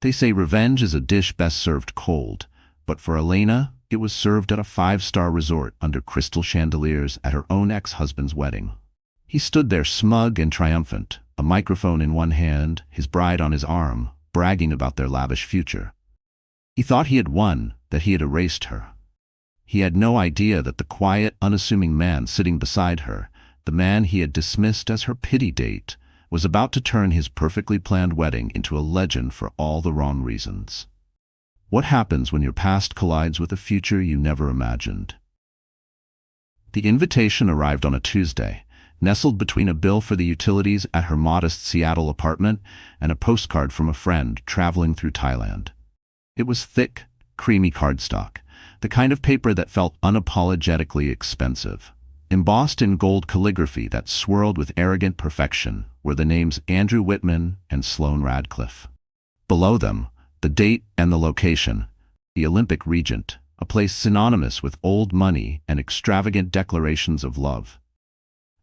They say revenge is a dish best served cold, but for Elena, it was served at a five-star resort under crystal chandeliers at her own ex-husband's wedding. He stood there smug and triumphant, a microphone in one hand, his bride on his arm, bragging about their lavish future. He thought he had won, that he had erased her. He had no idea that the quiet, unassuming man sitting beside her, the man he had dismissed as her pity date, was about to turn his perfectly planned wedding into a legend for all the wrong reasons. What happens when your past collides with a future you never imagined? The invitation arrived on a Tuesday, nestled between a bill for the utilities at her modest Seattle apartment and a postcard from a friend traveling through Thailand. It was thick, creamy cardstock, the kind of paper that felt unapologetically expensive. Embossed in gold calligraphy that swirled with arrogant perfection were the names Andrew Whitman and Sloane Radcliffe. Below them, the date and the location, the Olympic Regent, a place synonymous with old money and extravagant declarations of love.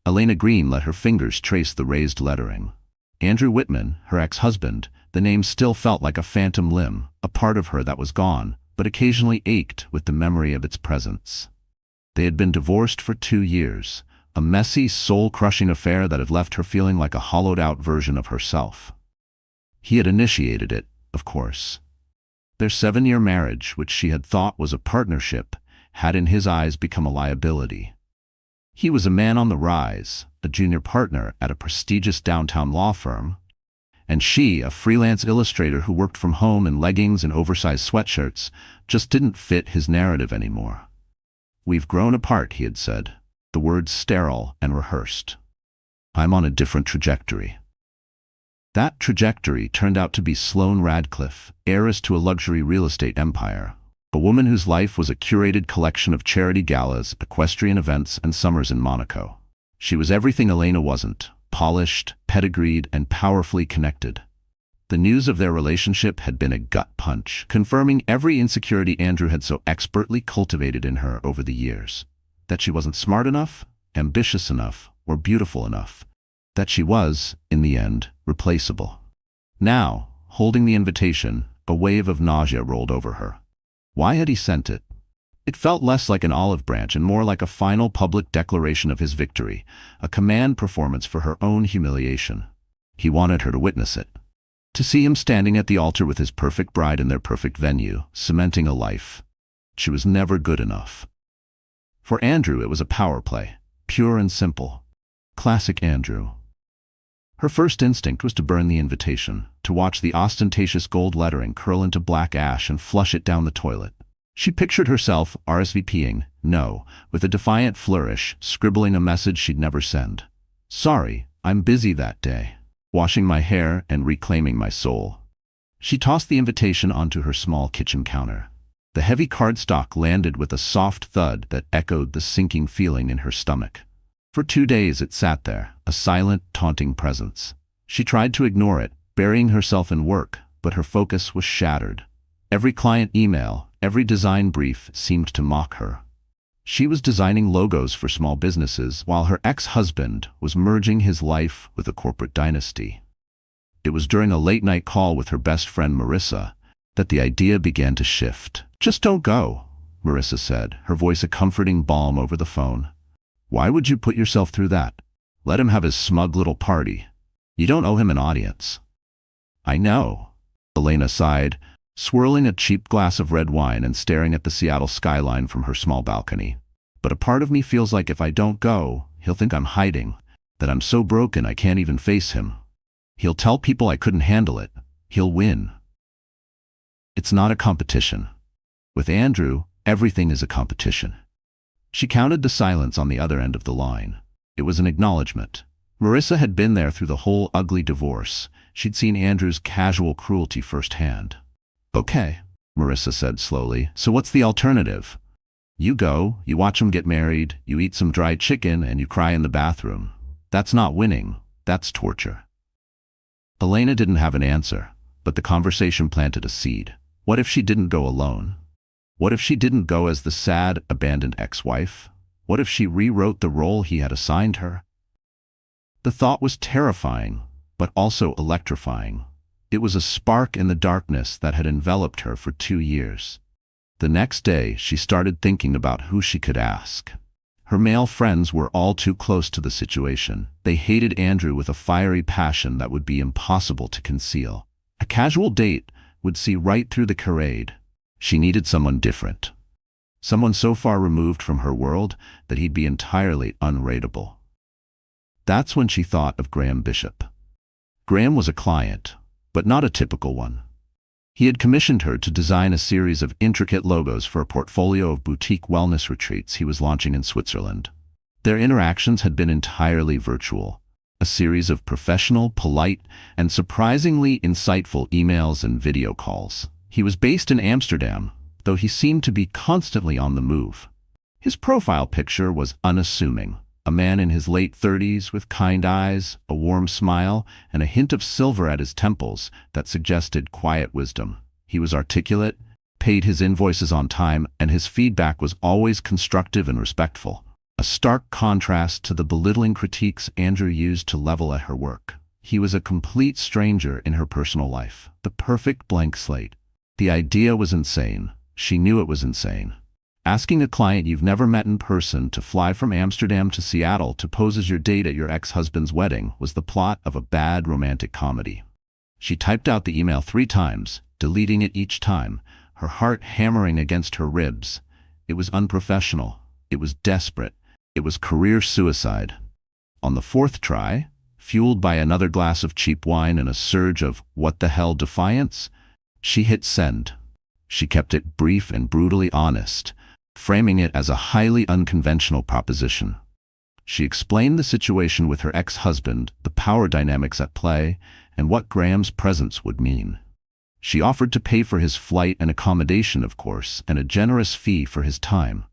Elena Green let her fingers trace the raised lettering. Andrew Whitman, her ex-husband, the name still felt like a phantom limb, a part of her that was gone, but occasionally ached with the memory of its presence. They had been divorced for 2 years, a messy, soul-crushing affair that had left her feeling like a hollowed-out version of herself. He had initiated it, of course. Their 7-year marriage, which she had thought was a partnership, had in his eyes become a liability. He was a man on the rise, a junior partner at a prestigious downtown law firm, and she, a freelance illustrator who worked from home in leggings and oversized sweatshirts, just didn't fit his narrative anymore. "We've grown apart," he had said, the words sterile and rehearsed. "I'm on a different trajectory." That trajectory turned out to be Sloane Radcliffe, heiress to a luxury real estate empire, a woman whose life was a curated collection of charity galas, equestrian events, and summers in Monaco. She was everything Elena wasn't: polished, pedigreed, and powerfully connected. The news of their relationship had been a gut punch, confirming every insecurity Andrew had so expertly cultivated in her over the years. That she wasn't smart enough, ambitious enough, or beautiful enough. That she was, in the end, replaceable. Now, holding the invitation, a wave of nausea rolled over her. Why had he sent it? It felt less like an olive branch and more like a final public declaration of his victory, a command performance for her own humiliation. He wanted her to witness it. To see him standing at the altar with his perfect bride in their perfect venue, cementing a life. She was never good enough. For Andrew, it was a power play, pure and simple. Classic Andrew. Her first instinct was to burn the invitation, to watch the ostentatious gold lettering curl into black ash and flush it down the toilet. She pictured herself RSVPing, no, with a defiant flourish, scribbling a message she'd never send. "Sorry, I'm busy that day. Washing my hair and reclaiming my soul." She tossed the invitation onto her small kitchen counter. The heavy cardstock landed with a soft thud that echoed the sinking feeling in her stomach. For 2 days it sat there, a silent, taunting presence. She tried to ignore it, burying herself in work, but her focus was shattered. Every client email, every design brief seemed to mock her. She was designing logos for small businesses while her ex-husband was merging his life with a corporate dynasty. It was during a late-night call with her best friend Marissa that the idea began to shift. "Just don't go," Marissa said, her voice a comforting balm over the phone. "Why would you put yourself through that? Let him have his smug little party. You don't owe him an audience." "I know," Elena sighed, swirling a cheap glass of red wine and staring at the Seattle skyline from her small balcony. "But a part of me feels like if I don't go, he'll think I'm hiding, that I'm so broken I can't even face him. He'll tell people I couldn't handle it. He'll win." It's not a competition. With Andrew, everything is a competition. She counted the silence on the other end of the line. It was an acknowledgement. Marissa had been there through the whole ugly divorce. She'd seen Andrew's casual cruelty firsthand. "Okay," Marissa said slowly, "so what's the alternative? You go, you watch him get married, you eat some dried chicken, and you cry in the bathroom. That's not winning, that's torture." Elena didn't have an answer, but the conversation planted a seed. What if she didn't go alone? What if she didn't go as the sad, abandoned ex-wife? What if she rewrote the role he had assigned her? The thought was terrifying, but also electrifying. It was a spark in the darkness that had enveloped her for 2 years. The next day, she started thinking about who she could ask. Her male friends were all too close to the situation. They hated Andrew with a fiery passion that would be impossible to conceal. A casual date would see right through the charade. She needed someone different. Someone so far removed from her world that he'd be entirely unrateable. That's when she thought of Graham Bishop. Graham was a client, but not a typical one. He had commissioned her to design a series of intricate logos for a portfolio of boutique wellness retreats he was launching in Switzerland. Their interactions had been entirely virtual, a series of professional, polite, and surprisingly insightful emails and video calls. He was based in Amsterdam, though he seemed to be constantly on the move. His profile picture was unassuming. A man in his late 30s with kind eyes, a warm smile, and a hint of silver at his temples that suggested quiet wisdom. He was articulate, paid his invoices on time, and his feedback was always constructive and respectful. A stark contrast to the belittling critiques Andrew used to level at her work. He was a complete stranger in her personal life, the perfect blank slate. The idea was insane. She knew it was insane. Asking a client you've never met in person to fly from Amsterdam to Seattle to pose as your date at your ex-husband's wedding was the plot of a bad romantic comedy. She typed out the email 3 times, deleting it each time, her heart hammering against her ribs. It was unprofessional. It was desperate. It was career suicide. On the 4th try, fueled by another glass of cheap wine and a surge of what the hell defiance, she hit send. She kept it brief and brutally honest, framing it as a highly unconventional proposition. She explained the situation with her ex-husband, the power dynamics at play, and what Graham's presence would mean. She offered to pay for his flight and accommodation, of course, and a generous fee for his time.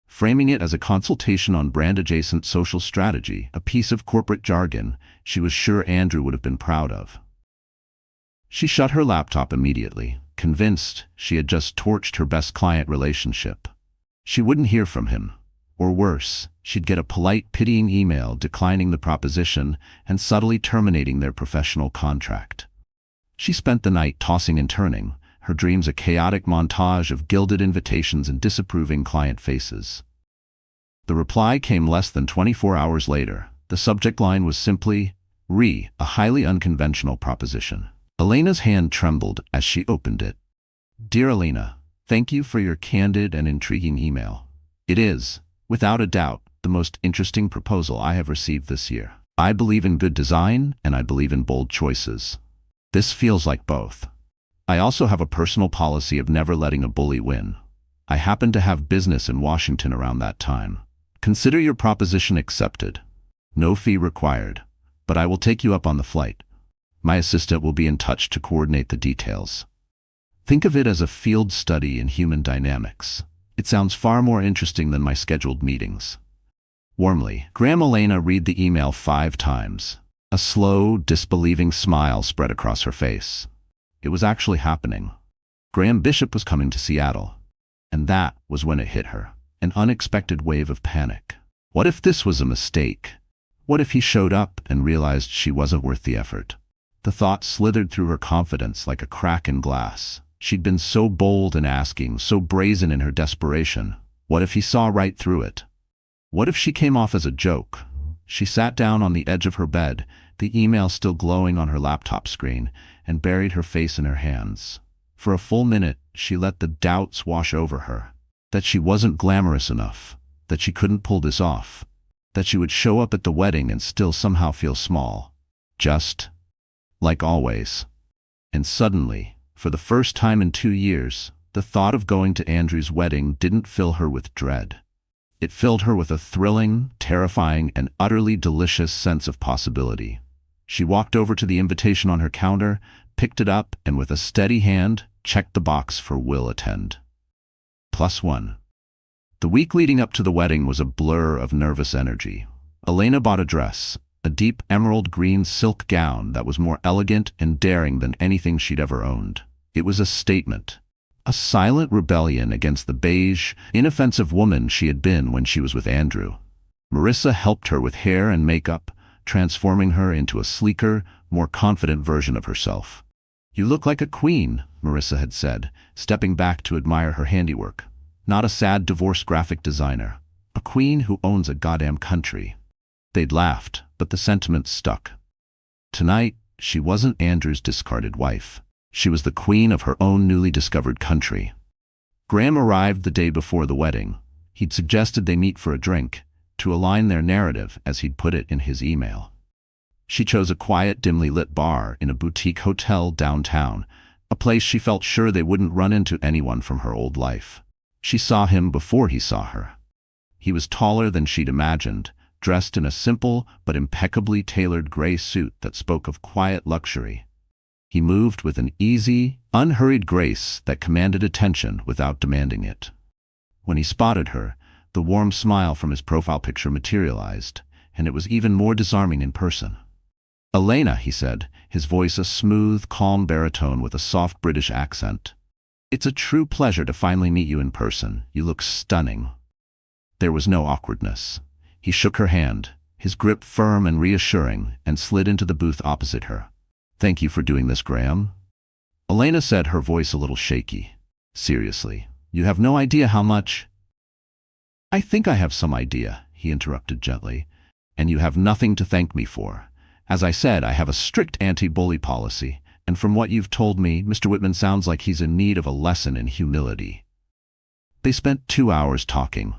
Framing it as a consultation on brand-adjacent social strategy, a piece of corporate jargon she was sure Andrew would have been proud of. She shut her laptop immediately, convinced she had just torched her best client relationship. She wouldn't hear from him. Or worse, she'd get a polite, pitying email declining the proposition and subtly terminating their professional contract. She spent the night tossing and turning, her dreams a chaotic montage of gilded invitations and disapproving client faces. The reply came less than 24 hours later. The subject line was simply, a highly unconventional proposition. Elena's hand trembled as she opened it. Dear Elena, thank you for your candid and intriguing email. It is, without a doubt, the most interesting proposal I have received this year. I believe in good design, and I believe in bold choices. This feels like both. I also have a personal policy of never letting a bully win. I happen to have business in Washington around that time. Consider your proposition accepted. No fee required, but I will take you up on the flight. My assistant will be in touch to coordinate the details. Think of it as a field study in human dynamics. It sounds far more interesting than my scheduled meetings. Warmly, Graham. Elena read the email 5 times. A slow, disbelieving smile spread across her face. It was actually happening. Graham Bishop was coming to Seattle. And that was when it hit her. An unexpected wave of panic. What if this was a mistake? What if he showed up and realized she wasn't worth the effort? The thought slithered through her confidence like a crack in glass. She'd been so bold in asking, so brazen in her desperation. What if he saw right through it? What if she came off as a joke? She sat down on the edge of her bed, the email still glowing on her laptop screen, and buried her face in her hands. For a full minute, she let the doubts wash over her. That she wasn't glamorous enough. That she couldn't pull this off. That she would show up at the wedding and still somehow feel small. Just like always. And suddenly, for the first time in 2 years, the thought of going to Andrew's wedding didn't fill her with dread. It filled her with a thrilling, terrifying, and utterly delicious sense of possibility. She walked over to the invitation on her counter, picked it up, and with a steady hand, checked the box for will attend. +1. The week leading up to the wedding was a blur of nervous energy. Elena bought a dress, a deep emerald green silk gown that was more elegant and daring than anything she'd ever owned. It was a statement. A silent rebellion against the beige, inoffensive woman she had been when she was with Andrew. Marissa helped her with hair and makeup, transforming her into a sleeker, more confident version of herself. "You look like a queen," Marissa had said, stepping back to admire her handiwork. "Not a sad divorced graphic designer. A queen who owns a goddamn country." They'd laughed, but the sentiment stuck. Tonight, she wasn't Andrew's discarded wife. She was the queen of her own newly discovered country. Graham arrived the day before the wedding. He'd suggested they meet for a drink, to align their narrative as he'd put it in his email. She chose a quiet, dimly lit bar in a boutique hotel downtown, a place she felt sure they wouldn't run into anyone from her old life. She saw him before he saw her. He was taller than she'd imagined, dressed in a simple but impeccably tailored gray suit that spoke of quiet luxury. He moved with an easy, unhurried grace that commanded attention without demanding it. When he spotted her, the warm smile from his profile picture materialized, and it was even more disarming in person. "Elena," he said, his voice a smooth, calm baritone with a soft British accent. "It's a true pleasure to finally meet you in person. You look stunning." There was no awkwardness. He shook her hand, his grip firm and reassuring, and slid into the booth opposite her. "Thank you for doing this, Graham." Elena said, her voice a little shaky. "Seriously, you have no idea how much—" "I think I have some idea," he interrupted gently, "and you have nothing to thank me for. As I said, I have a strict anti-bully policy, and from what you've told me, Mr. Whitman sounds like he's in need of a lesson in humility." They spent 2 hours talking.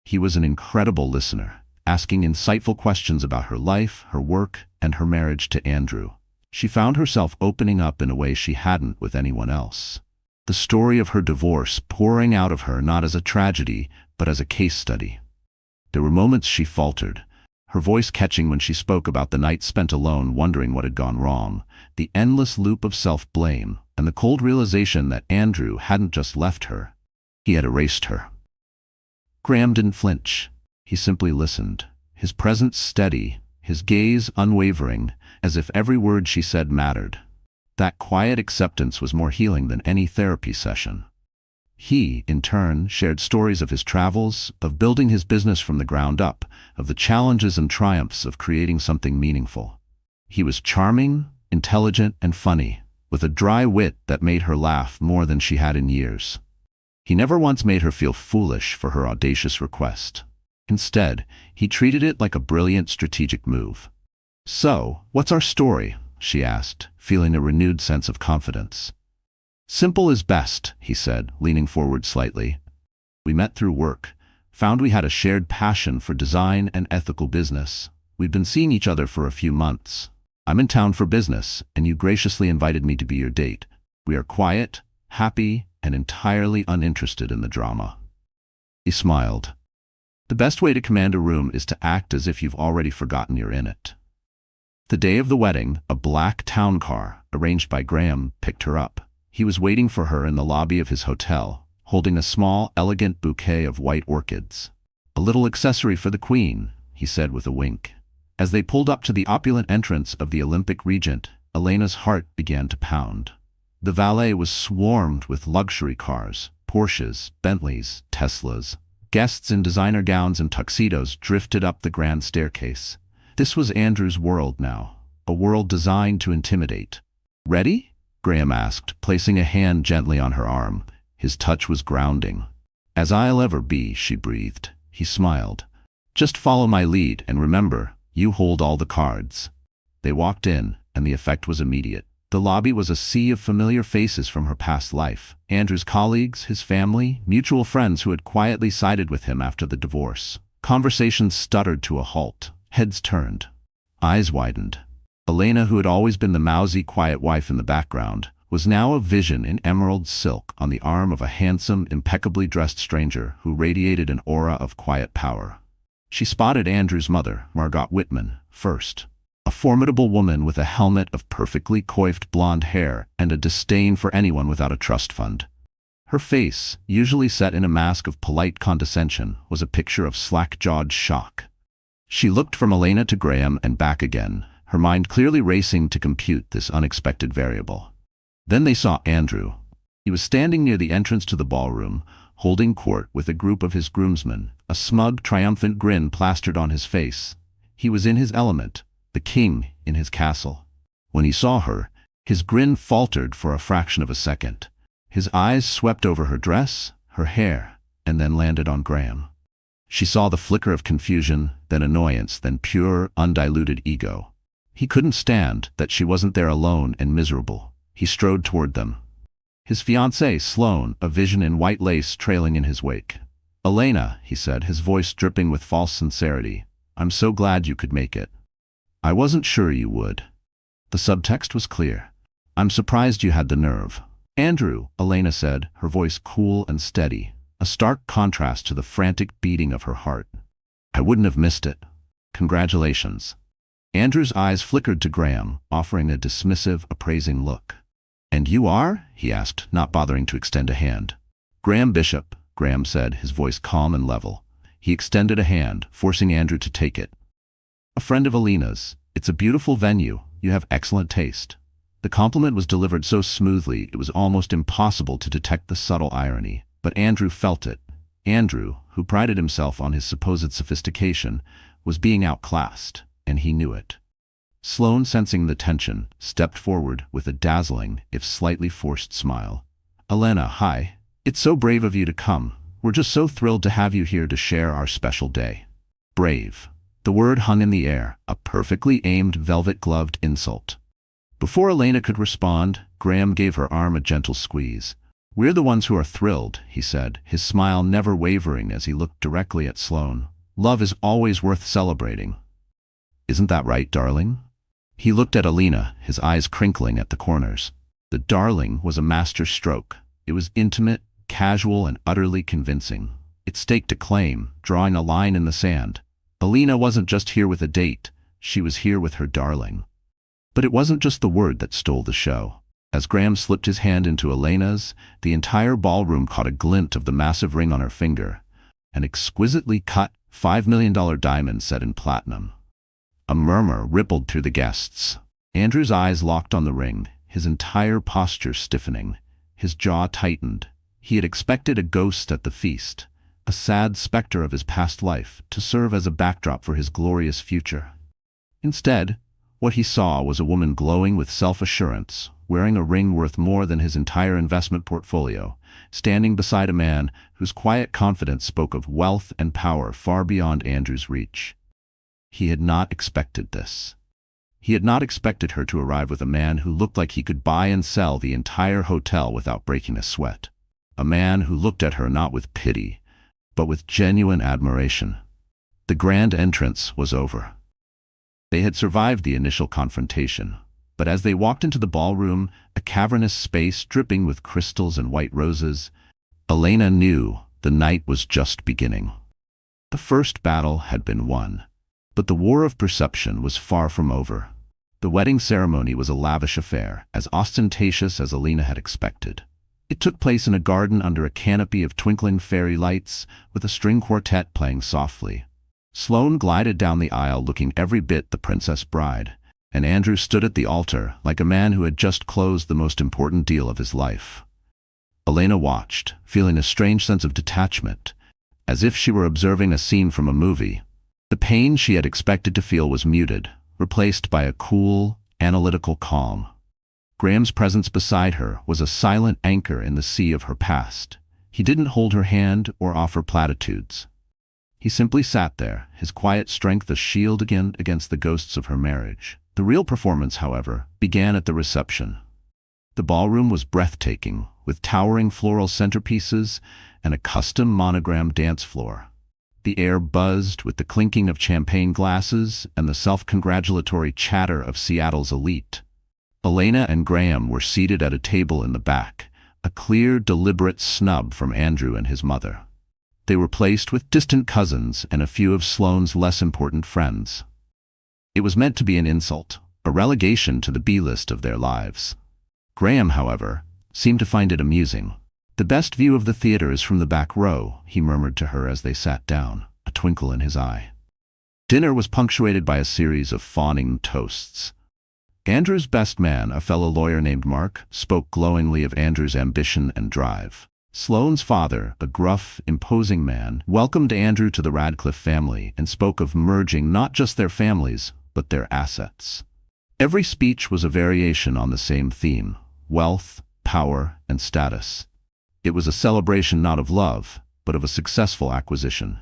He was an incredible listener, asking insightful questions about her life, her work, and her marriage to Andrew. She found herself opening up in a way she hadn't with anyone else. The story of her divorce pouring out of her not as a tragedy, but as a case study. There were moments she faltered, her voice catching when she spoke about the night spent alone wondering what had gone wrong, the endless loop of self-blame, and the cold realization that Andrew hadn't just left her. He had erased her. Graham didn't flinch. He simply listened, his presence steady, his gaze unwavering, as if every word she said mattered. That quiet acceptance was more healing than any therapy session. He, in turn, shared stories of his travels, of building his business from the ground up, of the challenges and triumphs of creating something meaningful. He was charming, intelligent, and funny, with a dry wit that made her laugh more than she had in years. He never once made her feel foolish for her audacious request. Instead, he treated it like a brilliant strategic move. "So, what's our story?" she asked, feeling a renewed sense of confidence. "Simple is best," he said, leaning forward slightly. "We met through work, found we had a shared passion for design and ethical business. We'd been seeing each other for a few months. I'm in town for business, and you graciously invited me to be your date. We are quiet, happy, and entirely uninterested in the drama." He smiled. The best way to command a room is to act as if you've already forgotten you're in it. The day of the wedding, a black town car, arranged by Graham, picked her up. He was waiting for her in the lobby of his hotel, holding a small, elegant bouquet of white orchids. "A little accessory for the Queen," he said with a wink. As they pulled up to the opulent entrance of the Olympic Regent, Elena's heart began to pound. The valet was swarmed with luxury cars, Porsches, Bentleys, Teslas. Guests in designer gowns and tuxedos drifted up the grand staircase. This was Andrew's world now, a world designed to intimidate. "Ready?" Graham asked, placing a hand gently on her arm. His touch was grounding. "As I'll ever be," she breathed. He smiled. "Just follow my lead, and remember, you hold all the cards." They walked in, and the effect was immediate. The lobby was a sea of familiar faces from her past life. Andrew's colleagues, his family, mutual friends who had quietly sided with him after the divorce. Conversations stuttered to a halt. Heads turned. Eyes widened. Elena, who had always been the mousy, quiet wife in the background, was now a vision in emerald silk on the arm of a handsome, impeccably dressed stranger who radiated an aura of quiet power. She spotted Andrew's mother, Margot Whitman, first. A formidable woman with a helmet of perfectly coiffed blonde hair and a disdain for anyone without a trust fund. Her face, usually set in a mask of polite condescension, was a picture of slack-jawed shock. She looked from Elena to Graham and back again, her mind clearly racing to compute this unexpected variable. Then they saw Andrew. He was standing near the entrance to the ballroom, holding court with a group of his groomsmen, a smug, triumphant grin plastered on his face. He was in his element, the king in his castle. When he saw her, His grin faltered for a fraction of a second. His eyes swept over her dress, her hair, and then landed on Graham. She saw the flicker of confusion, then annoyance, then pure, undiluted ego. He couldn't stand that she wasn't there alone and miserable. He strode toward them. His fiancée, Sloane, a vision in white lace trailing in his wake. "Elena," he said, his voice dripping with false sincerity, "I'm so glad you could make it. I wasn't sure you would." The subtext was clear. "I'm surprised you had the nerve." "Andrew," Elena said, her voice cool and steady, a stark contrast to the frantic beating of her heart. "I wouldn't have missed it. Congratulations." Andrew's eyes flickered to Graham, offering a dismissive, appraising look. "And you are?" he asked, not bothering to extend a hand. "Graham Bishop," Graham said, his voice calm and level. He extended a hand, forcing Andrew to take it. "A friend of Elena's. It's a beautiful venue. You have excellent taste." The compliment was delivered so smoothly it was almost impossible to detect the subtle irony, but Andrew felt it. Andrew, who prided himself on his supposed sophistication, was being outclassed, and he knew it. Sloane, sensing the tension, stepped forward with a dazzling, if slightly forced smile. "Elena, hi. It's so brave of you to come. We're just so thrilled to have you here to share our special day." Brave. The word hung in the air, a perfectly aimed velvet-gloved insult. Before Elena could respond, Graham gave her arm a gentle squeeze. "We're the ones who are thrilled," he said, his smile never wavering as he looked directly at Sloane. "Love is always worth celebrating. Isn't that right, darling?" He looked at Elena, his eyes crinkling at the corners. The darling was a master stroke. It was intimate, casual, and utterly convincing. It staked a claim, drawing a line in the sand. Elena wasn't just here with a date, she was here with her darling. But it wasn't just the word that stole the show. As Graham slipped his hand into Elena's, the entire ballroom caught a glint of the massive ring on her finger, an exquisitely cut $5 million diamond set in platinum. A murmur rippled through the guests. Andrew's eyes locked on the ring, his entire posture stiffening. His jaw tightened. He had expected a ghost at the feast, a sad specter of his past life, to serve as a backdrop for his glorious future. Instead, what he saw was a woman glowing with self-assurance, wearing a ring worth more than his entire investment portfolio, standing beside a man whose quiet confidence spoke of wealth and power far beyond Andrew's reach. He had not expected this. He had not expected her to arrive with a man who looked like he could buy and sell the entire hotel without breaking a sweat. A man who looked at her not with pity, but with genuine admiration. The grand entrance was over. They had survived the initial confrontation, but as they walked into the ballroom, a cavernous space dripping with crystals and white roses, Elena knew the night was just beginning. The first battle had been won, but the war of perception was far from over. The wedding ceremony was a lavish affair, as ostentatious as Elena had expected. It took place in a garden under a canopy of twinkling fairy lights, with a string quartet playing softly. Sloane glided down the aisle looking every bit the princess bride, and Andrew stood at the altar like a man who had just closed the most important deal of his life. Elena watched, feeling a strange sense of detachment, as if she were observing a scene from a movie. The pain she had expected to feel was muted, replaced by a cool, analytical calm. Graham's presence beside her was a silent anchor in the sea of her past. He didn't hold her hand or offer platitudes. He simply sat there, his quiet strength a shield against the ghosts of her marriage. The real performance, however, began at the reception. The ballroom was breathtaking, with towering floral centerpieces and a custom monogram dance floor. The air buzzed with the clinking of champagne glasses and the self-congratulatory chatter of Seattle's elite. Elena and Graham were seated at a table in the back, a clear, deliberate snub from Andrew and his mother. They were placed with distant cousins and a few of Sloane's less important friends. It was meant to be an insult, a relegation to the B-list of their lives. Graham, however, seemed to find it amusing. "The best view of the theater is from the back row," he murmured to her as they sat down, a twinkle in his eye. Dinner was punctuated by a series of fawning toasts. Andrew's best man, a fellow lawyer named Mark, spoke glowingly of Andrew's ambition and drive. Sloane's father, a gruff, imposing man, welcomed Andrew to the Radcliffe family and spoke of merging not just their families, but their assets. Every speech was a variation on the same theme: wealth, power, and status. It was a celebration not of love, but of a successful acquisition.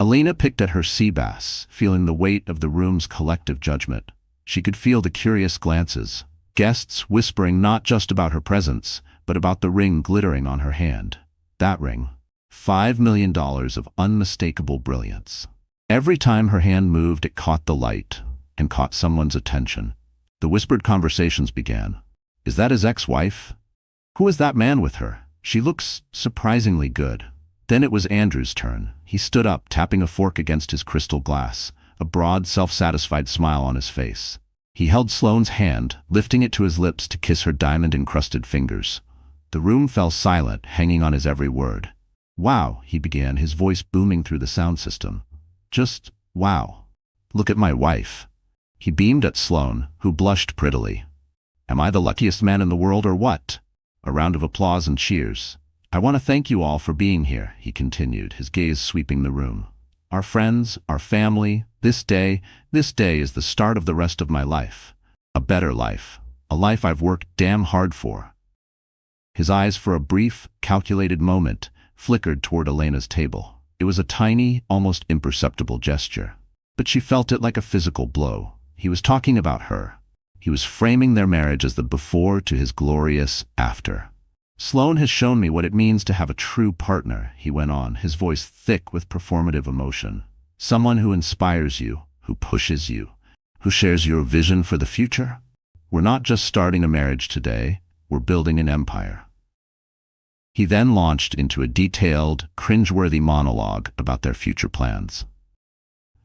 Elena picked at her sea bass, feeling the weight of the room's collective judgment. She could feel the curious glances, guests whispering not just about her presence, but about the ring glittering on her hand. That ring. $5 million of unmistakable brilliance. Every time her hand moved, it caught the light, and caught someone's attention. The whispered conversations began. Is that his ex-wife? Who is that man with her? She looks surprisingly good. Then it was Andrew's turn. He stood up, tapping a fork against his crystal glass, a broad, self-satisfied smile on his face. He held Sloane's hand, lifting it to his lips to kiss her diamond-encrusted fingers. The room fell silent, hanging on his every word. Wow, he began, his voice booming through the sound system. Just wow. Look at my wife. He beamed at Sloane, who blushed prettily. Am I the luckiest man in the world or what? A round of applause and cheers. I want to thank you all for being here, he continued, his gaze sweeping the room. Our friends, our family, this day is the start of the rest of my life. A better life. A life I've worked damn hard for. His eyes, for a brief, calculated moment, flickered toward Elena's table. It was a tiny, almost imperceptible gesture, but she felt it like a physical blow. He was talking about her. He was framing their marriage as the before to his glorious after. Sloane has shown me what it means to have a true partner, he went on, his voice thick with performative emotion. Someone who inspires you, who pushes you, who shares your vision for the future. We're not just starting a marriage today, we're building an empire. He then launched into a detailed, cringeworthy monologue about their future plans.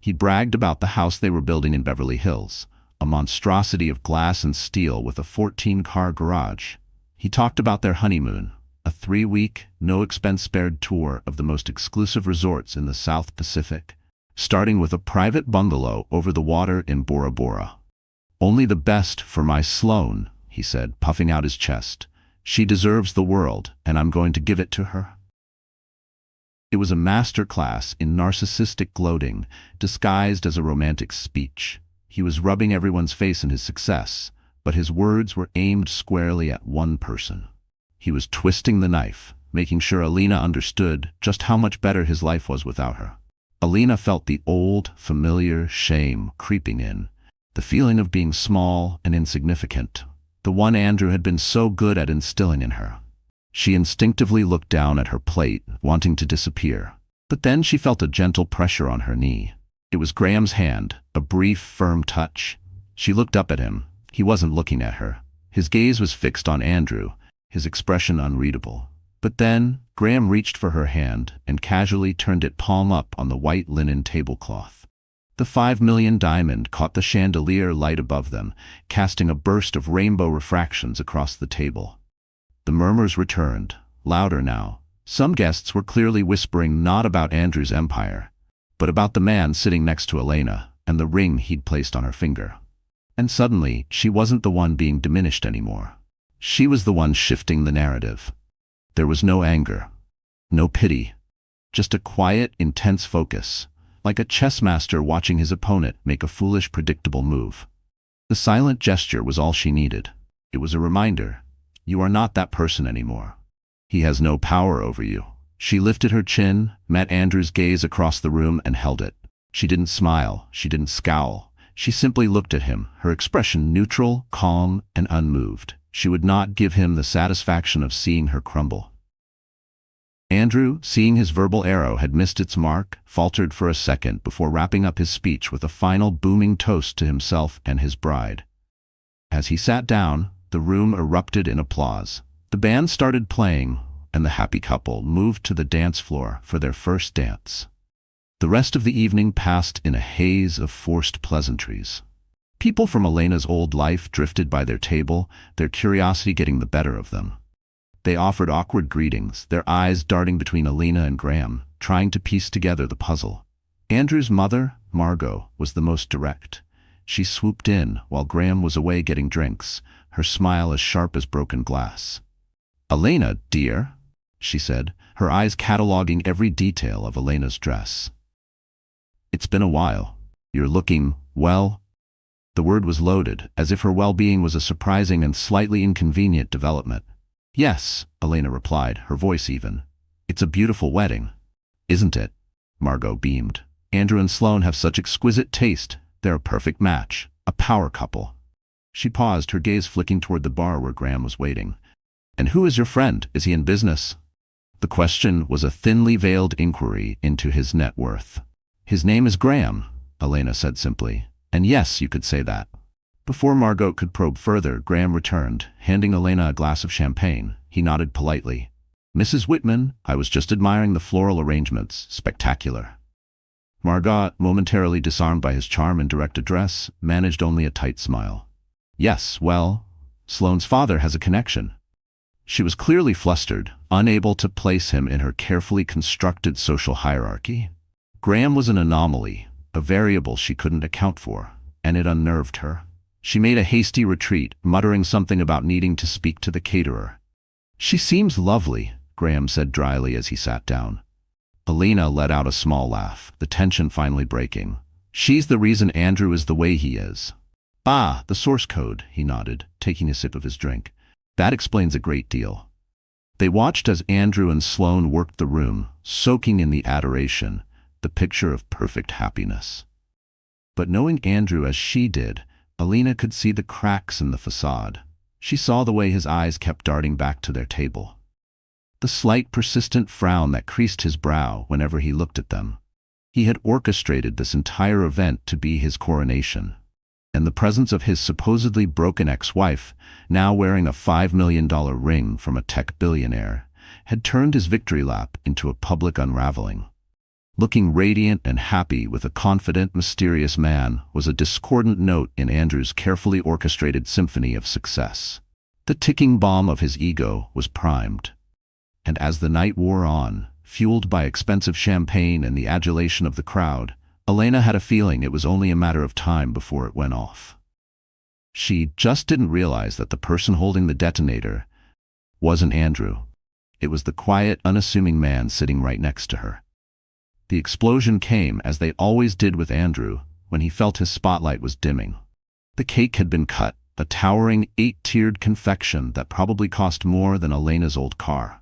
He bragged about the house they were building in Beverly Hills, a monstrosity of glass and steel with a 14-car garage. He talked about their honeymoon, a 3-week, no-expense-spared tour of the most exclusive resorts in the South Pacific, starting with a private bungalow over the water in Bora Bora. Only the best for my Sloane, he said, puffing out his chest. She deserves the world, and I'm going to give it to her. It was a master class in narcissistic gloating, disguised as a romantic speech. He was rubbing everyone's face in his success, but his words were aimed squarely at one person. He was twisting the knife, making sure Elena understood just how much better his life was without her. Elena felt the old, familiar shame creeping in, the feeling of being small and insignificant, the one Andrew had been so good at instilling in her. She instinctively looked down at her plate, wanting to disappear. But then she felt a gentle pressure on her knee. It was Graham's hand, a brief, firm touch. She looked up at him. He wasn't looking at her. His gaze was fixed on Andrew, his expression unreadable. But then, Graham reached for her hand and casually turned it palm up on the white linen tablecloth. The 5 million diamond caught the chandelier light above them, casting a burst of rainbow refractions across the table. The murmurs returned, louder now. Some guests were clearly whispering not about Andrew's empire, but about the man sitting next to Elena and the ring he'd placed on her finger. And suddenly, she wasn't the one being diminished anymore. She was the one shifting the narrative. There was no anger, no pity, just a quiet, intense focus, like a chess master watching his opponent make a foolish, predictable move. The silent gesture was all she needed. It was a reminder. You are not that person anymore. He has no power over you. She lifted her chin, met Andrew's gaze across the room, and held it. She didn't smile. She didn't scowl. She simply looked at him, her expression neutral, calm, and unmoved. She would not give him the satisfaction of seeing her crumble. Andrew, seeing his verbal arrow had missed its mark, faltered for a second before wrapping up his speech with a final booming toast to himself and his bride. As he sat down, the room erupted in applause. The band started playing, and the happy couple moved to the dance floor for their first dance. The rest of the evening passed in a haze of forced pleasantries. People from Elena's old life drifted by their table, their curiosity getting the better of them. They offered awkward greetings, their eyes darting between Elena and Graham, trying to piece together the puzzle. Andrew's mother, Margot, was the most direct. She swooped in while Graham was away getting drinks, her smile as sharp as broken glass. "Elena, dear," she said, her eyes cataloging every detail of Elena's dress. "It's been a while. You're looking, well, The word was loaded, as if her well-being was a surprising and slightly inconvenient development. Yes, Elena replied, her voice even. It's a beautiful wedding. Isn't it? Margot beamed. Andrew and Sloane have such exquisite taste. They're a perfect match. A power couple. She paused, her gaze flicking toward the bar where Graham was waiting. And who is your friend? Is he in business? The question was a thinly veiled inquiry into his net worth. His name is Graham, Elena said simply. And yes, you could say that. Before Margot could probe further, Graham returned, handing Elena a glass of champagne. He nodded politely. Mrs. Whitman, I was just admiring the floral arrangements. Spectacular. Margot, momentarily disarmed by his charm and direct address, managed only a tight smile. Yes, well, Sloane's father has a connection. She was clearly flustered, unable to place him in her carefully constructed social hierarchy. Graham was an anomaly, a variable she couldn't account for, and it unnerved her. She made a hasty retreat, muttering something about needing to speak to the caterer. She seems lovely, Graham said dryly as he sat down. Elena let out a small laugh, the tension finally breaking. She's the reason Andrew is the way he is. Ah, the source code, he nodded, taking a sip of his drink. That explains a great deal. They watched as Andrew and Sloane worked the room, soaking in the adoration, the picture of perfect happiness. But knowing Andrew as she did, Elena could see the cracks in the facade. She saw the way his eyes kept darting back to their table. The slight, persistent frown that creased his brow whenever he looked at them. He had orchestrated this entire event to be his coronation. And the presence of his supposedly broken ex-wife, now wearing a $5 million ring from a tech billionaire, had turned his victory lap into a public unraveling. Looking radiant and happy with a confident, mysterious man was a discordant note in Andrew's carefully orchestrated symphony of success. The ticking bomb of his ego was primed. And as the night wore on, fueled by expensive champagne and the adulation of the crowd, Elena had a feeling it was only a matter of time before it went off. She just didn't realize that the person holding the detonator wasn't Andrew. It was the quiet, unassuming man sitting right next to her. The explosion came, as they always did with Andrew, when he felt his spotlight was dimming. The cake had been cut, a towering 8-tiered confection that probably cost more than Elena's old car.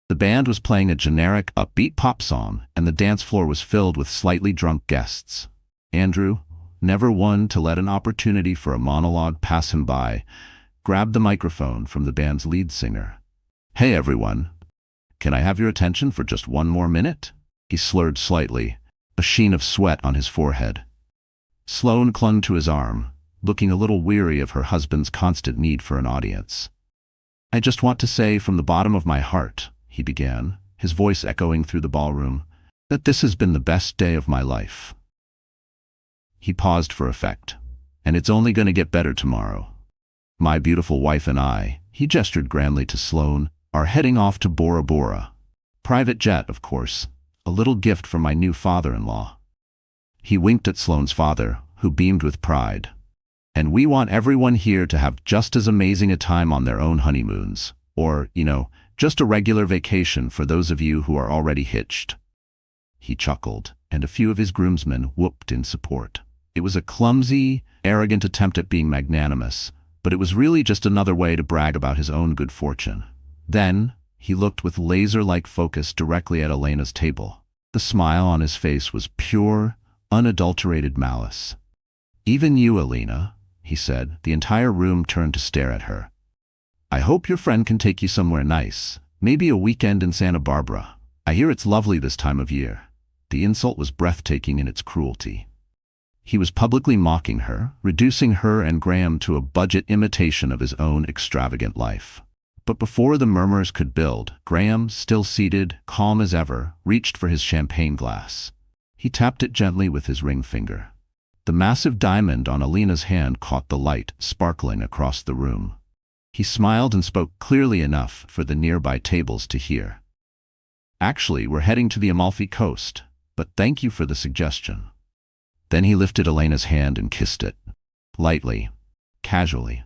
The band was playing a generic, upbeat pop song, and the dance floor was filled with slightly drunk guests. Andrew, never one to let an opportunity for a monologue pass him by, grabbed the microphone from the band's lead singer. Hey everyone, can I have your attention for just one more minute? He slurred slightly, a sheen of sweat on his forehead. Sloane clung to his arm, looking a little weary of her husband's constant need for an audience. I just want to say from the bottom of my heart, he began, his voice echoing through the ballroom, that this has been the best day of my life. He paused for effect. And it's only going to get better tomorrow. My beautiful wife and I, he gestured grandly to Sloane, are heading off to Bora Bora. Private jet, of course. A little gift from my new father-in-law. He winked at Sloane's father, who beamed with pride. And we want everyone here to have just as amazing a time on their own honeymoons. Or, just a regular vacation for those of you who are already hitched. He chuckled, and a few of his groomsmen whooped in support. It was a clumsy, arrogant attempt at being magnanimous, but it was really just another way to brag about his own good fortune. Then, he looked with laser-like focus directly at Elena's table. The smile on his face was pure, unadulterated malice. Even you, Elena, he said. The entire room turned to stare at her. I hope your friend can take you somewhere nice, maybe a weekend in Santa Barbara. I hear it's lovely this time of year. The insult was breathtaking in its cruelty. He was publicly mocking her, reducing her and Graham to a budget imitation of his own extravagant life. But before the murmurs could build, Graham, still seated, calm as ever, reached for his champagne glass. He tapped it gently with his ring finger. The massive diamond on Elena's hand caught the light, sparkling across the room. He smiled and spoke clearly enough for the nearby tables to hear. Actually, we're heading to the Amalfi Coast, but thank you for the suggestion. Then he lifted Elena's hand and kissed it. Lightly, casually.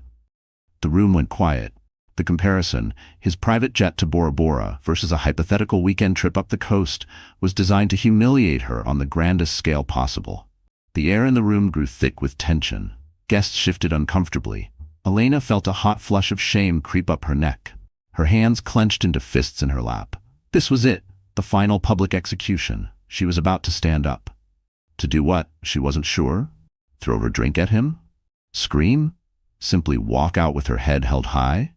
The room went quiet. The comparison, his private jet to Bora Bora versus a hypothetical weekend trip up the coast, was designed to humiliate her on the grandest scale possible. The air in the room grew thick with tension. Guests shifted uncomfortably. Elena felt a hot flush of shame creep up her neck. Her hands clenched into fists in her lap. This was it, the final public execution. She was about to stand up. To do what? She wasn't sure. Throw her drink at him? Scream? Simply walk out with her head held high?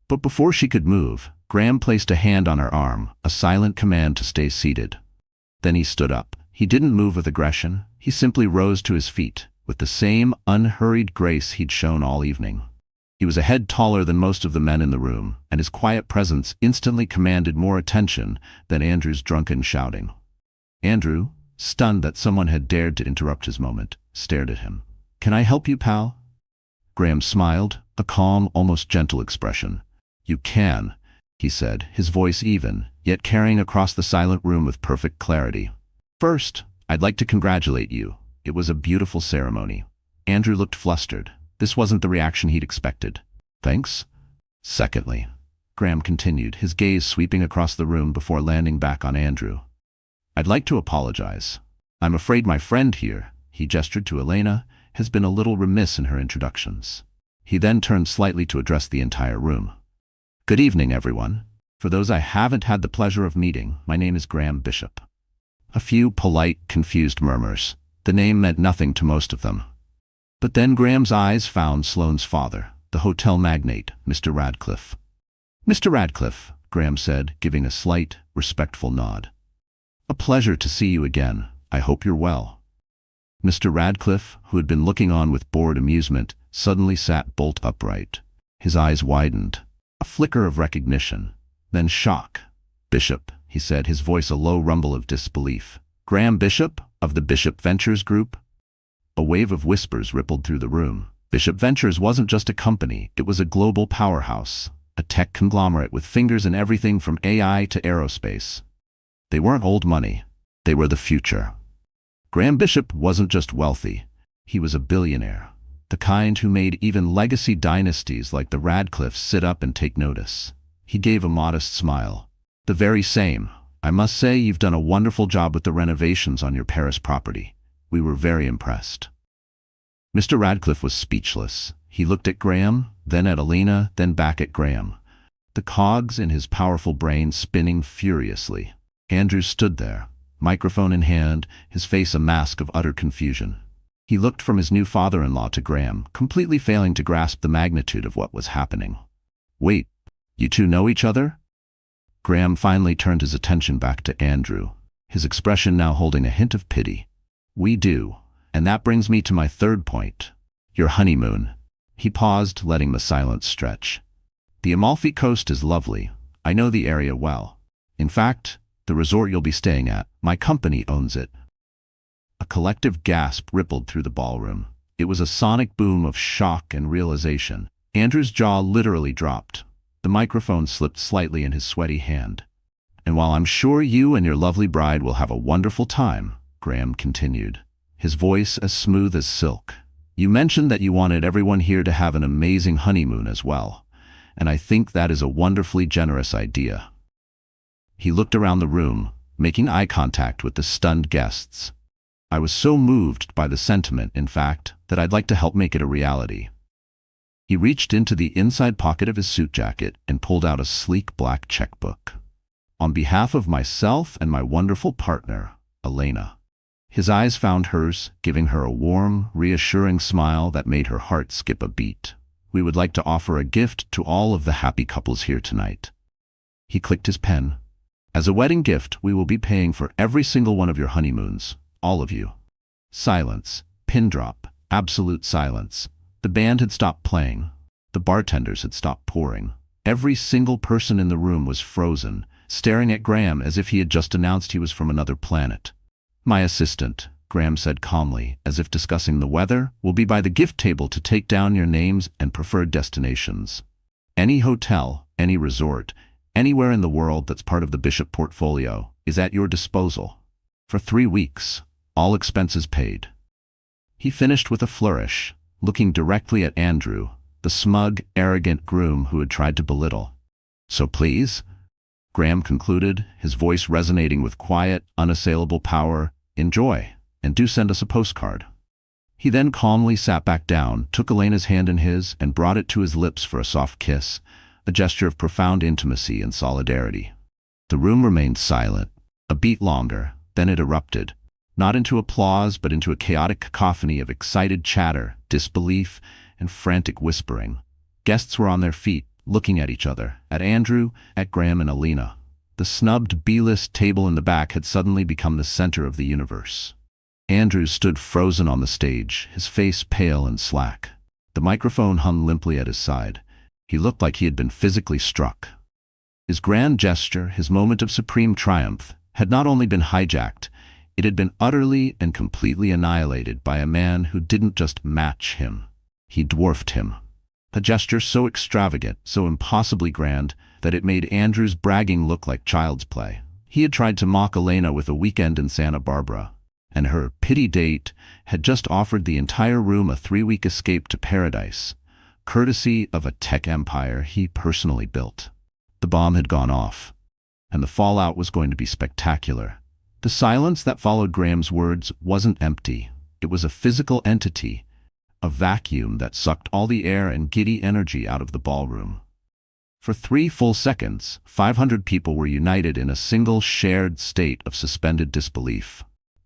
But before she could move, Graham placed a hand on her arm, a silent command to stay seated. Then he stood up. He didn't move with aggression. He simply rose to his feet, with the same unhurried grace he'd shown all evening. He was a head taller than most of the men in the room, and his quiet presence instantly commanded more attention than Andrew's drunken shouting. Andrew, stunned that someone had dared to interrupt his moment, stared at him. "Can I help you, pal?" Graham smiled, a calm, almost gentle expression. "You can," he said, his voice even, yet carrying across the silent room with perfect clarity. "First, I'd like to congratulate you. It was a beautiful ceremony." Andrew looked flustered. This wasn't the reaction he'd expected. "Thanks?" "Secondly," Graham continued, his gaze sweeping across the room before landing back on Andrew. "I'd like to apologize. I'm afraid my friend here," he gestured to Elena, "has been a little remiss in her introductions." He then turned slightly to address the entire room. "Good evening, everyone. For those I haven't had the pleasure of meeting, my name is Graham Bishop." A few polite, confused murmurs. The name meant nothing to most of them. But then Graham's eyes found Sloane's father, the hotel magnate, Mr. Radcliffe. "Mr. Radcliffe," Graham said, giving a slight, respectful nod. "A pleasure to see you again. I hope you're well." Mr. Radcliffe, who had been looking on with bored amusement, suddenly sat bolt upright. His eyes widened. A flicker of recognition, then shock. "Bishop," he said, his voice a low rumble of disbelief. "Graham Bishop, of the Bishop Ventures Group?" A wave of whispers rippled through the room. Bishop Ventures wasn't just a company, it was a global powerhouse, a tech conglomerate with fingers in everything from AI to aerospace. They weren't old money, they were the future. Graham Bishop wasn't just wealthy, he was a billionaire, the kind who made even legacy dynasties like the Radcliffes sit up and take notice. He gave a modest smile. "The very same. I must say you've done a wonderful job with the renovations on your Paris property. We were very impressed." Mr. Radcliffe was speechless. He looked at Graham, then at Elena, then back at Graham, the cogs in his powerful brain spinning furiously. Andrew stood there, microphone in hand, his face a mask of utter confusion. He looked from his new father-in-law to Graham, completely failing to grasp the magnitude of what was happening. "Wait, you two know each other?" Graham finally turned his attention back to Andrew, his expression now holding a hint of pity. "We do, and that brings me to my third point. Your honeymoon." He paused, letting the silence stretch. "The Amalfi Coast is lovely. I know the area well. In fact, the resort you'll be staying at, my company owns it." A collective gasp rippled through the ballroom. It was a sonic boom of shock and realization. Andrew's jaw literally dropped. The microphone slipped slightly in his sweaty hand. "And while I'm sure you and your lovely bride will have a wonderful time," Graham continued, his voice as smooth as silk, "you mentioned that you wanted everyone here to have an amazing honeymoon as well, and I think that is a wonderfully generous idea." He looked around the room, making eye contact with the stunned guests. "I was so moved by the sentiment, in fact, that I'd like to help make it a reality." He reached into the inside pocket of his suit jacket and pulled out a sleek black checkbook. "On behalf of myself and my wonderful partner, Elena." His eyes found hers, giving her a warm, reassuring smile that made her heart skip a beat. "We would like to offer a gift to all of the happy couples here tonight." He clicked his pen. "As a wedding gift, we will be paying for every single one of your honeymoons, all of you." Silence. Pin drop. Absolute silence. The band had stopped playing. The bartenders had stopped pouring. Every single person in the room was frozen, staring at Graham as if he had just announced he was from another planet. "My assistant," Graham said calmly, as if discussing the weather, "will be by the gift table to take down your names and preferred destinations. Any hotel, any resort, anywhere in the world that's part of the Bishop portfolio is at your disposal. For 3 weeks, all expenses paid." He finished with a flourish, looking directly at Andrew, the smug, arrogant groom who had tried to belittle. "So please," Graham concluded, his voice resonating with quiet, unassailable power, "enjoy, and do send us a postcard." He then calmly sat back down, took Elena's hand in his, and brought it to his lips for a soft kiss, a gesture of profound intimacy and solidarity. The room remained silent, a beat longer, then it erupted, not into applause but into a chaotic cacophony of excited chatter, disbelief, and frantic whispering. Guests were on their feet, looking at each other, at Andrew, at Graham and Elena. The snubbed B-list table in the back had suddenly become the center of the universe. Andrew stood frozen on the stage, his face pale and slack. The microphone hung limply at his side. He looked like he had been physically struck. His grand gesture, his moment of supreme triumph, had not only been hijacked, it had been utterly and completely annihilated by a man who didn't just match him. He dwarfed him. A gesture so extravagant, so impossibly grand, that it made Andrew's bragging look like child's play. He had tried to mock Elena with a weekend in Santa Barbara, and her pity date had just offered the entire room a 3-week escape to paradise, courtesy of a tech empire he personally built. The bomb had gone off, and the fallout was going to be spectacular. The silence that followed Graham's words wasn't empty. It was a physical entity, a vacuum that sucked all the air and giddy energy out of the ballroom. For 3 full seconds, 500 people were united in a single shared state of suspended disbelief.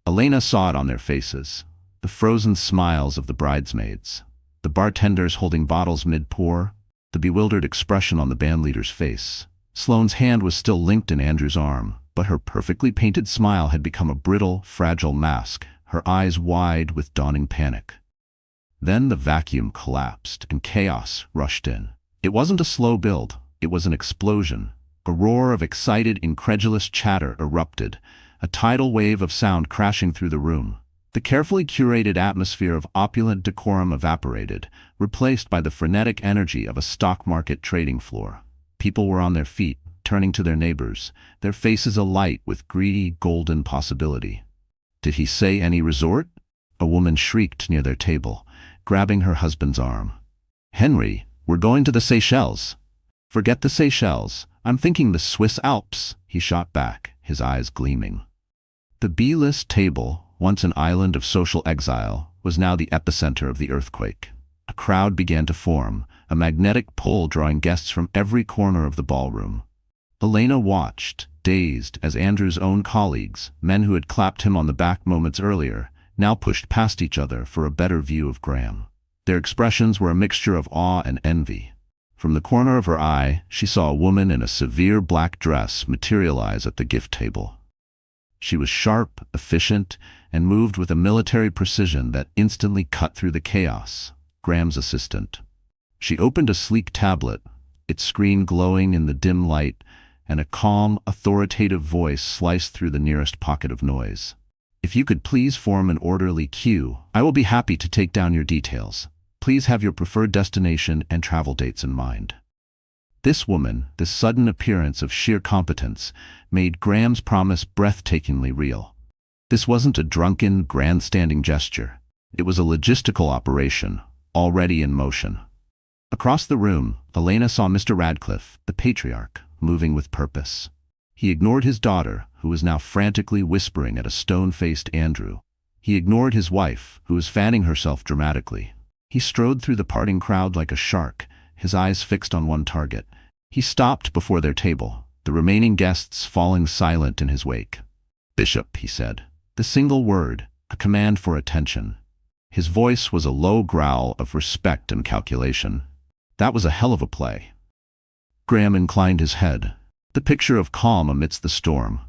Elena saw it on their faces, the frozen smiles of the bridesmaids, the bartenders holding bottles mid-pour, the bewildered expression on the bandleader's face. Sloane's hand was still linked in Andrew's arm, but her perfectly painted smile had become a brittle, fragile mask, her eyes wide with dawning panic. Then the vacuum collapsed and chaos rushed in. It wasn't a slow build, it was an explosion. A roar of excited, incredulous chatter erupted, a tidal wave of sound crashing through the room. The carefully curated atmosphere of opulent decorum evaporated, replaced by the frenetic energy of a stock market trading floor. People were on their feet, turning to their neighbors, their faces alight with greedy, golden possibility. Did he say any resort? A woman shrieked near their table, grabbing her husband's arm. "Henry, we're going to the Seychelles." "Forget the Seychelles. I'm thinking the Swiss Alps," he shot back, his eyes gleaming. The B-list table, once an island of social exile, was now the epicenter of the earthquake. A crowd began to form, a magnetic pull drawing guests from every corner of the ballroom. Elena watched, dazed, as Andrew's own colleagues, men who had clapped him on the back moments earlier, now pushed past each other for a better view of Graham. Their expressions were a mixture of awe and envy. From the corner of her eye, she saw a woman in a severe black dress materialize at the gift table. She was sharp, efficient, and moved with a military precision that instantly cut through the chaos. Graham's assistant. She opened a sleek tablet, its screen glowing in the dim light, and a calm, authoritative voice sliced through the nearest pocket of noise. "If you could please form an orderly queue, I will be happy to take down your details. Please have your preferred destination and travel dates in mind." This woman, this sudden appearance of sheer competence, made Graham's promise breathtakingly real. This wasn't a drunken, grandstanding gesture. It was a logistical operation, already in motion. Across the room, Elena saw Mr. Radcliffe, the patriarch, moving with purpose. He ignored his daughter, who was now frantically whispering at a stone-faced Andrew. He ignored his wife, who was fanning herself dramatically. He strode through the parting crowd like a shark, his eyes fixed on one target. He stopped before their table, the remaining guests falling silent in his wake. "Bishop," he said. The single word, a command for attention. His voice was a low growl of respect and calculation. That was a hell of a play. Graham inclined his head. The picture of calm amidst the storm.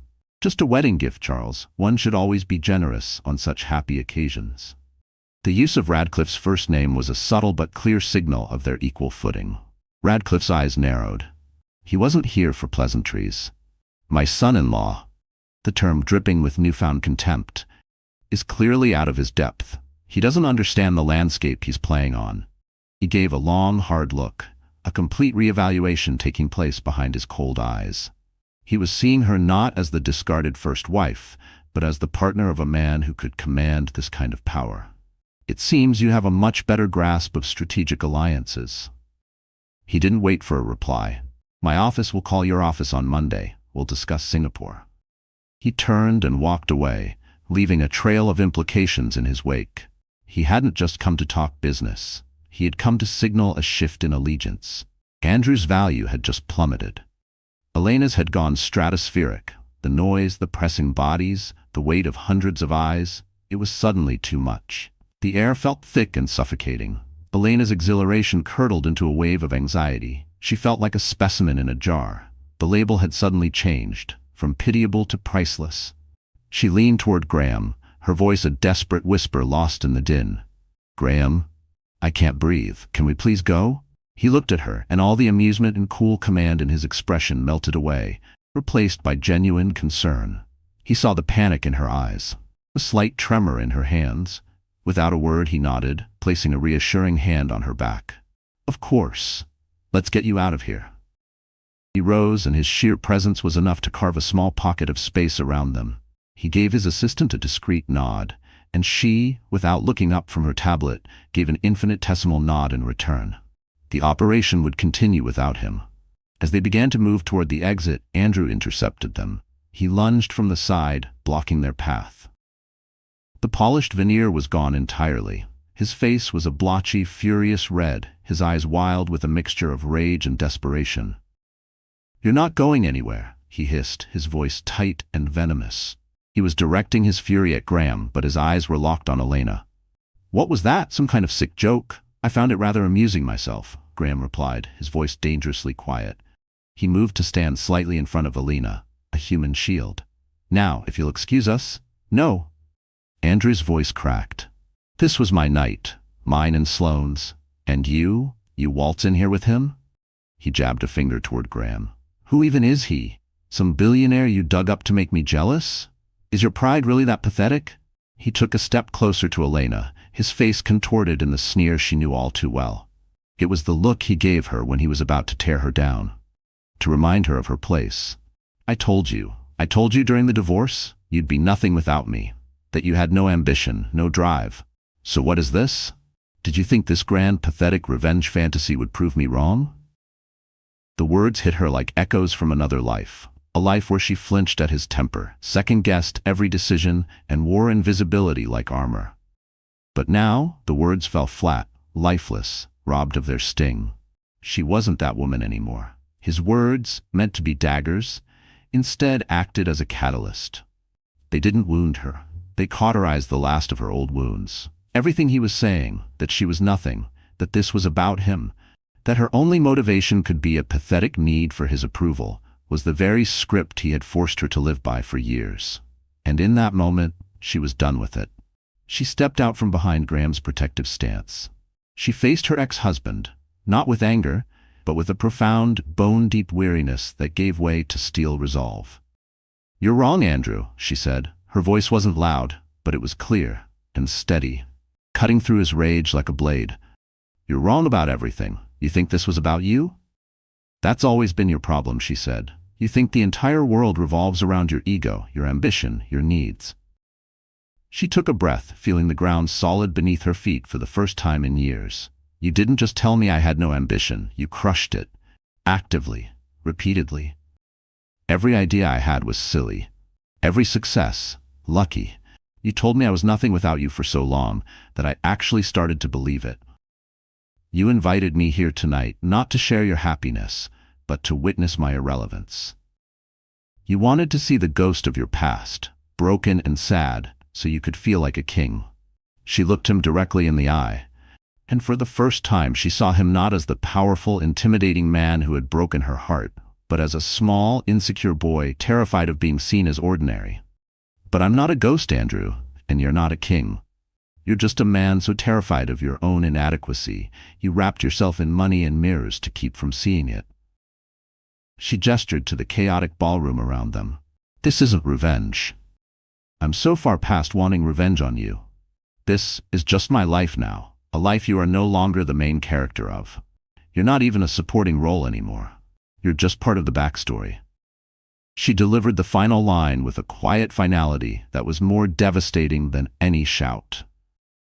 "Just a wedding gift, Charles. One should always be generous on such happy occasions." The use of Radcliffe's first name was a subtle but clear signal of their equal footing. Radcliffe's eyes narrowed. He wasn't here for pleasantries. "My son-in-law," the term dripping with newfound contempt, "is clearly out of his depth. He doesn't understand the landscape he's playing on." He gave a long, hard look, a complete reevaluation taking place behind his cold eyes. He was seeing her not as the discarded first wife, but as the partner of a man who could command this kind of power. "It seems you have a much better grasp of strategic alliances." He didn't wait for a reply. "My office will call your office on Monday. We'll discuss Singapore." He turned and walked away, leaving a trail of implications in his wake. He hadn't just come to talk business. He had come to signal a shift in allegiance. Andrew's value had just plummeted. Elena's had gone stratospheric. The noise, the pressing bodies, the weight of hundreds of eyes, it was suddenly too much. The air felt thick and suffocating. Elena's exhilaration curdled into a wave of anxiety. She felt like a specimen in a jar. The label had suddenly changed, from pitiable to priceless. She leaned toward Graham, her voice a desperate whisper lost in the din. "Graham, I can't breathe. Can we please go?" He looked at her, and all the amusement and cool command in his expression melted away, replaced by genuine concern. He saw the panic in her eyes, a slight tremor in her hands. Without a word, he nodded, placing a reassuring hand on her back. "Of course. Let's get you out of here." He rose, and his sheer presence was enough to carve a small pocket of space around them. He gave his assistant a discreet nod, and she, without looking up from her tablet, gave an infinitesimal nod in return. The operation would continue without him. As they began to move toward the exit, Andrew intercepted them. He lunged from the side, blocking their path. The polished veneer was gone entirely. His face was a blotchy, furious red, his eyes wild with a mixture of rage and desperation. "You're not going anywhere," he hissed, his voice tight and venomous. He was directing his fury at Graham, but his eyes were locked on Elena. "What was that? Some kind of sick joke?" "I found it rather amusing myself," Graham replied, his voice dangerously quiet. He moved to stand slightly in front of Elena, a human shield. "Now, if you'll excuse us." "No." Andrew's voice cracked. "This was my night, mine and Sloane's. And you waltz in here with him?" He jabbed a finger toward Graham. "Who even is he? Some billionaire you dug up to make me jealous? Is your pride really that pathetic?" He took a step closer to Elena, his face contorted in the sneer she knew all too well. It was the look he gave her when he was about to tear her down, to remind her of her place. I told you during the divorce, you'd be nothing without me, that you had no ambition, no drive. So what is this? Did you think this grand, pathetic revenge fantasy would prove me wrong?" The words hit her like echoes from another life, a life where she flinched at his temper, second-guessed every decision, and wore invisibility like armor. But now, the words fell flat, lifeless, robbed of their sting. She wasn't that woman anymore. His words, meant to be daggers, instead acted as a catalyst. They didn't wound her. They cauterized the last of her old wounds. Everything he was saying, that she was nothing, that this was about him, that her only motivation could be a pathetic need for his approval, was the very script he had forced her to live by for years. And in that moment, she was done with it. She stepped out from behind Graham's protective stance. She faced her ex-husband, not with anger, but with a profound, bone-deep weariness that gave way to steel resolve. "You're wrong, Andrew," she said. Her voice wasn't loud, but it was clear and steady, cutting through his rage like a blade. "You're wrong about everything. You think this was about you? That's always been your problem," she said. "You think the entire world revolves around your ego, your ambition, your needs." She took a breath, feeling the ground solid beneath her feet for the first time in years. "You didn't just tell me I had no ambition, you crushed it. Actively, repeatedly. Every idea I had was silly. Every success, lucky. You told me I was nothing without you for so long that I actually started to believe it. You invited me here tonight not to share your happiness, but to witness my irrelevance. You wanted to see the ghost of your past, broken and sad, so you could feel like a king." She looked him directly in the eye, and for the first time she saw him not as the powerful, intimidating man who had broken her heart, but as a small, insecure boy terrified of being seen as ordinary. "But I'm not a ghost, Andrew, and you're not a king. You're just a man so terrified of your own inadequacy, you wrapped yourself in money and mirrors to keep from seeing it." She gestured to the chaotic ballroom around them. "This isn't revenge. I'm so far past wanting revenge on you. This is just my life now, a life you are no longer the main character of. You're not even a supporting role anymore. You're just part of the backstory." She delivered the final line with a quiet finality that was more devastating than any shout.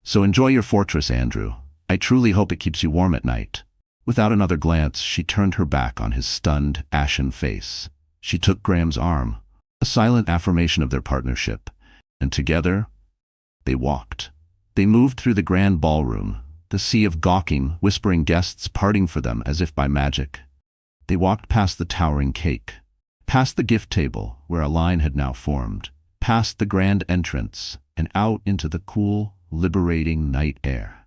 "So enjoy your fortress, Andrew. I truly hope it keeps you warm at night." Without another glance, she turned her back on his stunned, ashen face. She took Graham's arm, a silent affirmation of their partnership, and together, they walked, They moved through the grand ballroom, the sea of gawking, whispering guests parting for them as if by magic. They walked past the towering cake, past the gift table where a line had now formed, past the grand entrance, and out into the cool, liberating night air.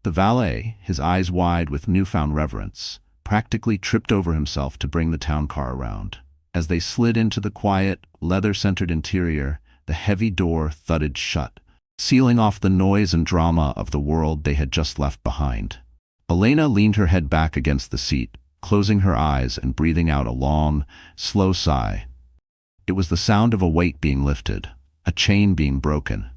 The valet, his eyes wide with newfound reverence, practically tripped over himself to bring the town car around. As they slid into the quiet, leather-centered interior, the heavy door thudded shut, sealing off the noise and drama of the world they had just left behind. Elena leaned her head back against the seat, closing her eyes and breathing out a long, slow sigh. It was the sound of a weight being lifted, a chain being broken.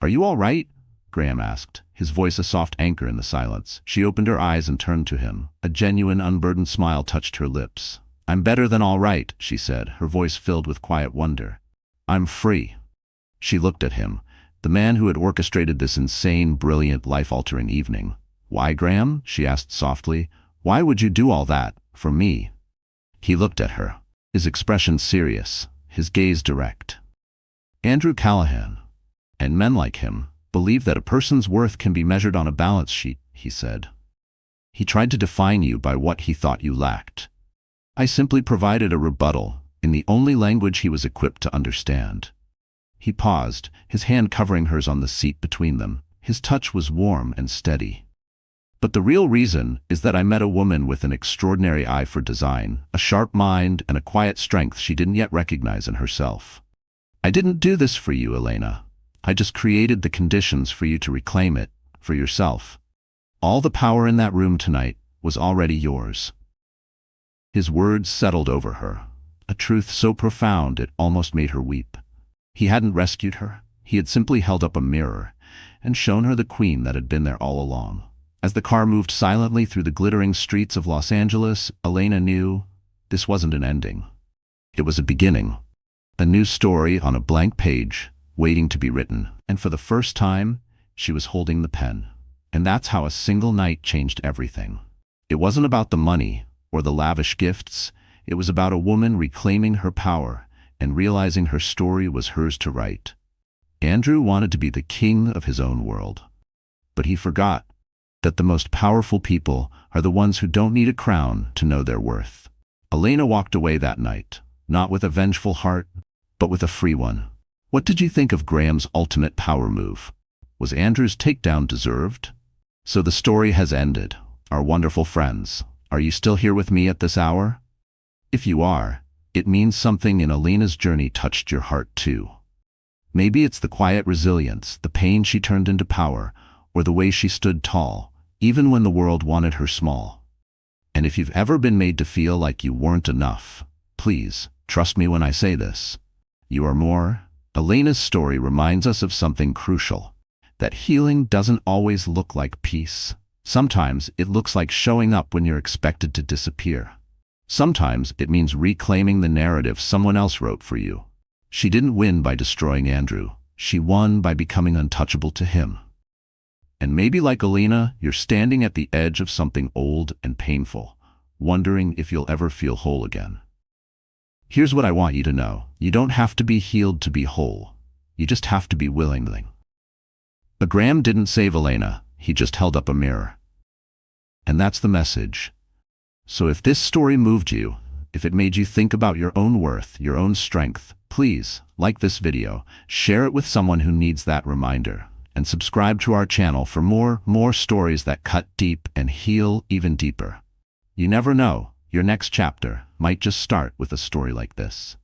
"Are you all right?" Graham asked, his voice a soft anchor in the silence. She opened her eyes and turned to him. A genuine, unburdened smile touched her lips. "I'm better than all right," she said, her voice filled with quiet wonder. "I'm free." She looked at him, the man who had orchestrated this insane, brilliant, life-altering evening. "Why, Graham?" she asked softly. "Why would you do all that, for me?" He looked at her, his expression serious, his gaze direct. "Andrew Callahan, and men like him, believe that a person's worth can be measured on a balance sheet," he said. "He tried to define you by what he thought you lacked. I simply provided a rebuttal, in the only language he was equipped to understand." He paused, his hand covering hers on the seat between them. His touch was warm and steady. "But the real reason is that I met a woman with an extraordinary eye for design, a sharp mind, and a quiet strength she didn't yet recognize in herself. I didn't do this for you, Elena. I just created the conditions for you to reclaim it, for yourself. All the power in that room tonight was already yours." His words settled over her, a truth so profound it almost made her weep. He hadn't rescued her, he had simply held up a mirror and shown her the queen that had been there all along. As the car moved silently through the glittering streets of Los Angeles, Elena knew this wasn't an ending. It was a beginning, a new story on a blank page, waiting to be written. And for the first time, she was holding the pen. And that's how a single night changed everything. It wasn't about the money or the lavish gifts. It was about a woman reclaiming her power and realizing her story was hers to write. Andrew wanted to be the king of his own world. But he forgot that the most powerful people are the ones who don't need a crown to know their worth. Elena walked away that night, not with a vengeful heart, but with a free one. What did you think of Graham's ultimate power move? Was Andrew's takedown deserved? So the story has ended. Our wonderful friends, are you still here with me at this hour? If you are, it means something in Elena's journey touched your heart too. Maybe it's the quiet resilience, the pain she turned into power, or the way she stood tall, even when the world wanted her small. And if you've ever been made to feel like you weren't enough, please, trust me when I say this. You are more. Elena's story reminds us of something crucial, that healing doesn't always look like peace. Sometimes it looks like showing up when you're expected to disappear. Sometimes it means reclaiming the narrative someone else wrote for you. She didn't win by destroying Andrew. She won by becoming untouchable to him. And maybe like Elena, you're standing at the edge of something old and painful, wondering if you'll ever feel whole again. Here's what I want you to know. You don't have to be healed to be whole. You just have to be willing. But Graham didn't save Elena. He just held up a mirror. And that's the message. So if this story moved you, if it made you think about your own worth, your own strength, please like this video, share it with someone who needs that reminder, and subscribe to our channel for more stories that cut deep and heal even deeper. You never know, your next chapter might just start with a story like this.